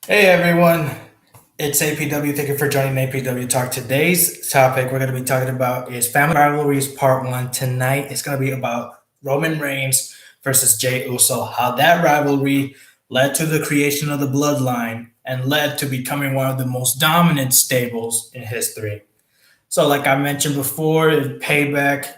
Hey everyone, it's APW. Thank you for joining APW Talk. Today's topic we're going to be talking about is Family Rivalries Part 1. Tonight it's going to be about Roman Reigns versus Jey Uso, how that rivalry led to the creation of the bloodline and led to becoming one of the most dominant stables in history. So, like I mentioned before, Payback,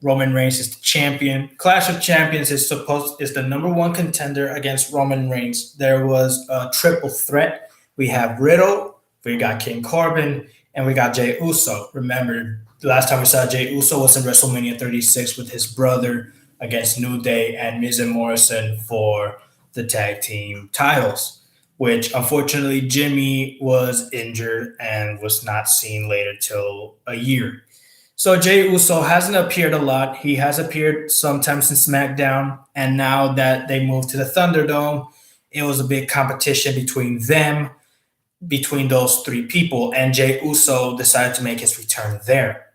Roman Reigns is the champion. Clash of Champions is the number one contender against Roman Reigns. There was a triple threat. We have Riddle, we got King Corbin, and we got Jey Uso. Remember, the last time we saw Jey Uso was in WrestleMania 36 with his brother against New Day and Miz and Morrison for the tag team titles, which unfortunately Jimmy was injured and was not seen later till a year. So Jey Uso hasn't appeared a lot. He has appeared sometimes in SmackDown, and now that they moved to the Thunderdome, it was a big competition between them, between those three people, and Jey Uso decided to make his return there.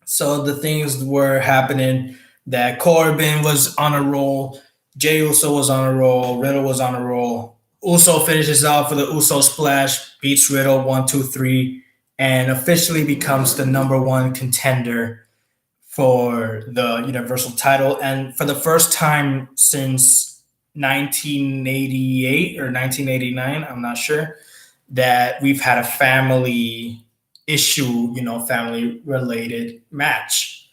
So the things were happening that Corbin was on a roll, Jey Uso was on a roll, Riddle was on a roll. Uso finishes off with a Uso splash, beats Riddle 1, 2, 3, and officially becomes the number one contender for the Universal title. And for the first time since 1988 or 1989, I'm not sure, that we've had a family issue, family related match.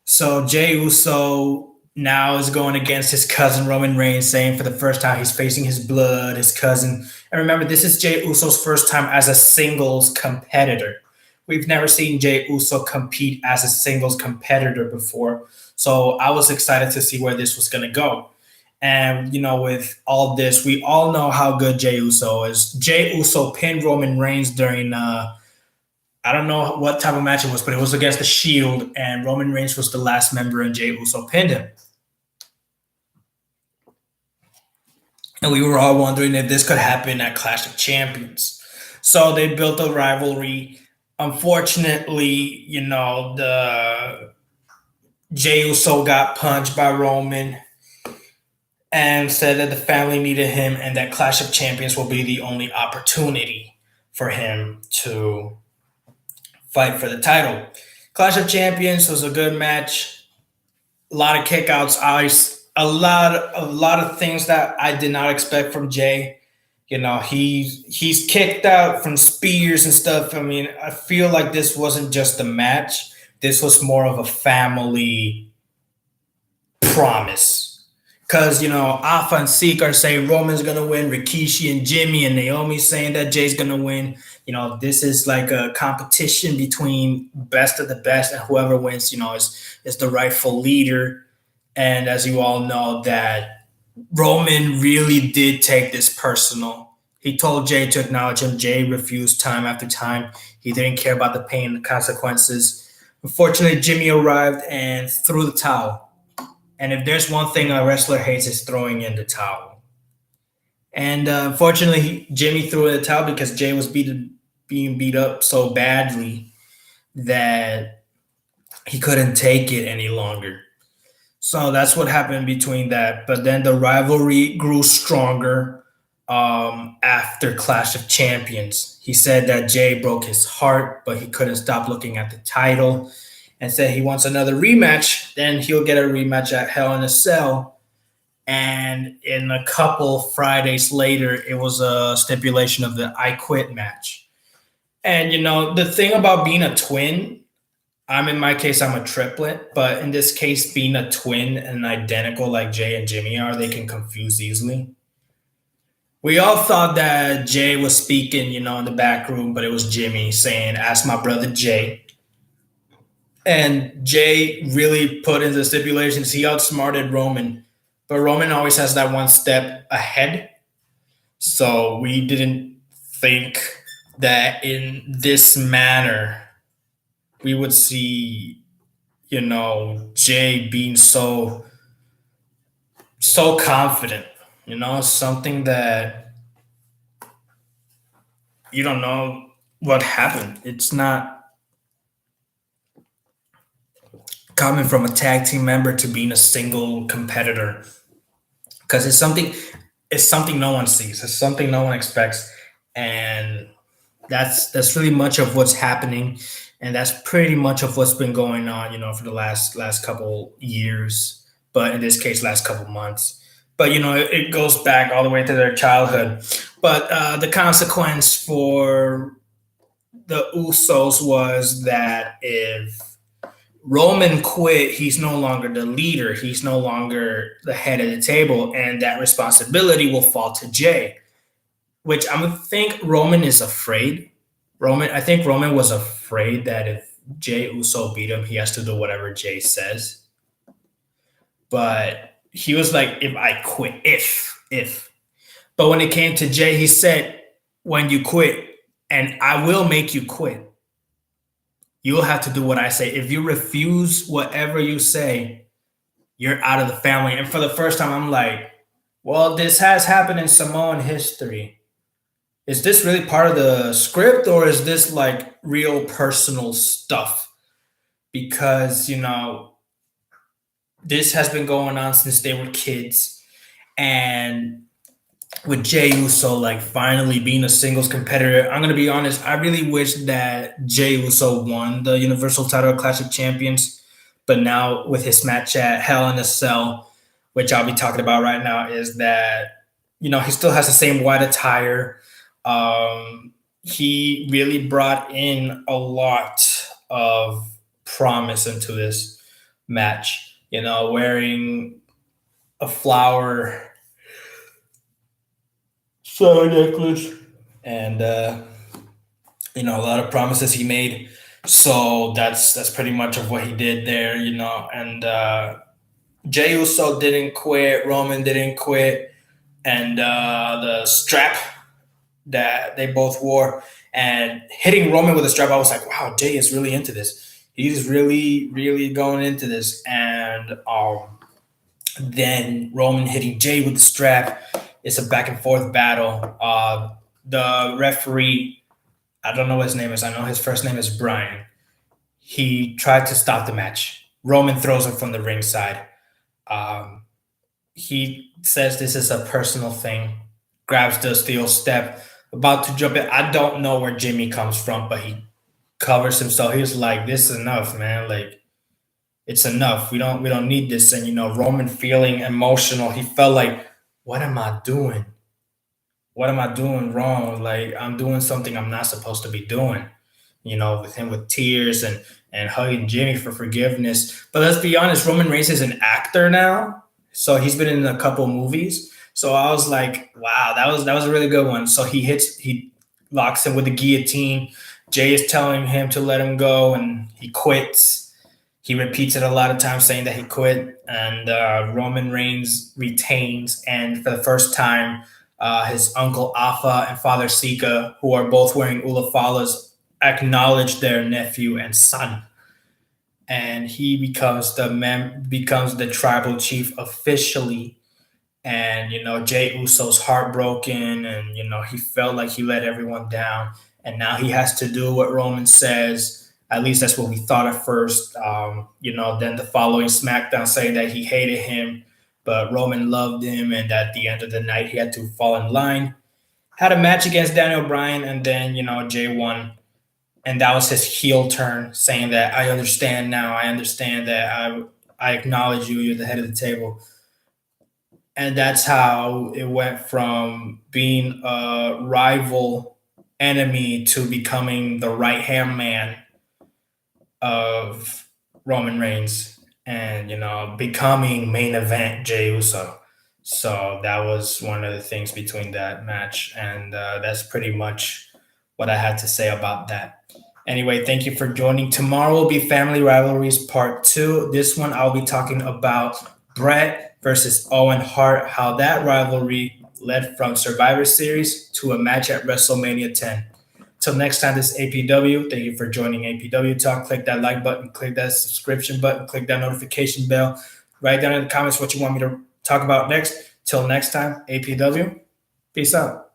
So Jey Uso now is going against his cousin Roman Reigns, saying for the first time he's facing his blood, his cousin. And remember, this is Jey Uso's first time as a singles competitor. We've never seen Jey Uso compete as a singles competitor before. So I was excited to see where this was going to go. And, with all this, we all know how good Jey Uso is. Jey Uso pinned Roman Reigns during I don't know what type of match it was, but it was against the Shield, and Roman Reigns was the last member, and Jey Uso pinned him. And we were all wondering if this could happen at Clash of Champions. So they built a rivalry. Unfortunately, the Jey Uso got punched by Roman and said that the family needed him and that Clash of Champions will be the only opportunity for him to fight for the title. Clash of Champions was a good match. A lot of kickouts. A lot of things that I did not expect from Jey. He's kicked out from spears and stuff. I mean, I feel like this wasn't just a match. This was more of a family promise. Because, Alpha and Seek are saying Roman's going to win, Rikishi and Jimmy and Naomi saying that Jay's going to win. This is like a competition between best of the best, and whoever wins, is the rightful leader. And as you all know, that Roman really did take this personal. He told Jey to acknowledge him. Jey refused time after time. He didn't care about the pain and the consequences. Unfortunately, Jimmy arrived and threw the towel. And if there's one thing a wrestler hates, is throwing in the towel. And unfortunately, Jimmy threw in the towel because Jey was being beat up so badly that he couldn't take it any longer. So that's what happened between that. But then the rivalry grew stronger after Clash of Champions. He said that Jey broke his heart, but he couldn't stop looking at the title, and said he wants another rematch. Then he'll get a rematch at Hell in a Cell. And in a couple Fridays later, it was a stipulation of the I Quit match. And, the thing about being a twin, in my case, I'm a triplet, but in this case, being a twin and identical like Jey and Jimmy are, they can confuse easily. We all thought that Jey was speaking, in the back room, but it was Jimmy saying, "Ask my brother Jey." And Jey really put in the stipulations. He outsmarted Roman, but Roman always has that one step ahead. So we didn't think that in this manner we would see, Jey being so confident. Something that you don't know what happened. It's not coming from a tag team member to being a single competitor, because it's something. it's something no one sees. It's something no one expects, and that's really much of what's happening, and that's pretty much of what's been going on, for the last couple years, but in this case, last couple months. But it goes back all the way to their childhood. But the consequence for the Usos was that if Roman quit, he's no longer the leader. He's no longer the head of the table, and that responsibility will fall to Jay. Which I think Roman is afraid. I think Roman was afraid that if Jay Uso beat him, he has to do whatever Jay says. But he was like, "If I quit, if." But when it came to Jay, he said, "When you quit, and I will make you quit. You'll have to do what I say. If you refuse whatever you say, you're out of the family." And for the first time, I'm like, well, this has happened in Samoan history. Is this really part of the script, or is this like real personal stuff? Because, this has been going on since they were kids. And with Jey Uso like finally being a singles competitor, I'm gonna be honest. I really wish that Jey Uso won the Universal Title Clash of Champions, but now with his match at Hell in a Cell, which I'll be talking about right now, is that he still has the same white attire. He really brought in a lot of promise into this match. Wearing a flower star necklace, and a lot of promises he made. So that's pretty much of what he did there. And Jey Uso didn't quit. Roman didn't quit, and the strap that they both wore and hitting Roman with a strap, I was like, wow, Jay is really into this. He's really, really going into this. And then Roman hitting Jay with the strap. It's a back and forth battle. The referee, I don't know what his name is. I know his first name is Brian. He tried to stop the match. Roman throws him from the ringside. He says this is a personal thing, grabs the steel step, about to jump in. I don't know where Jimmy comes from, but he covers himself. He was like, "This is enough, man. Like, it's enough. We don't need this." And Roman feeling emotional. He felt like, "What am I doing? What am I doing wrong? Like, I'm doing something I'm not supposed to be doing." With him with tears and hugging Jimmy for forgiveness. But let's be honest, Roman Reigns is an actor now, so he's been in a couple movies. So I was like, wow, that was a really good one. So he locks him with the guillotine. Jay is telling him to let him go, and he quits. He repeats it a lot of times, saying that he quit, and Roman Reigns retains. And for the first time, his uncle Afa and father Sika, who are both wearing ulafalas, acknowledge their nephew and son, and he becomes the tribal chief officially. And Jey Uso's heartbroken, and he felt like he let everyone down, and now he has to do what Roman says. At least that's what we thought at first. Then the following SmackDown saying that he hated him, but Roman loved him, and at the end of the night he had to fall in line. Had a match against Daniel Bryan, and then Jay won, and that was his heel turn, saying that I understand now. I understand that I acknowledge you. You're the head of the table. And that's how it went from being a rival enemy to becoming the right hand man of Roman Reigns, and becoming main event Jey Uso. So that was one of the things between that match, and that's pretty much what I had to say about that. Anyway, thank you for joining. Tomorrow will be Family Rivalries Part 2. This one I'll be talking about Brett versus Owen Hart, how that rivalry led from Survivor Series to a match at WrestleMania 10. Till next time, this is APW. Thank you for joining APW Talk. Click that like button, click that subscription button, click that notification bell. Write down in the comments what you want me to talk about next. Till next time, APW. Peace out.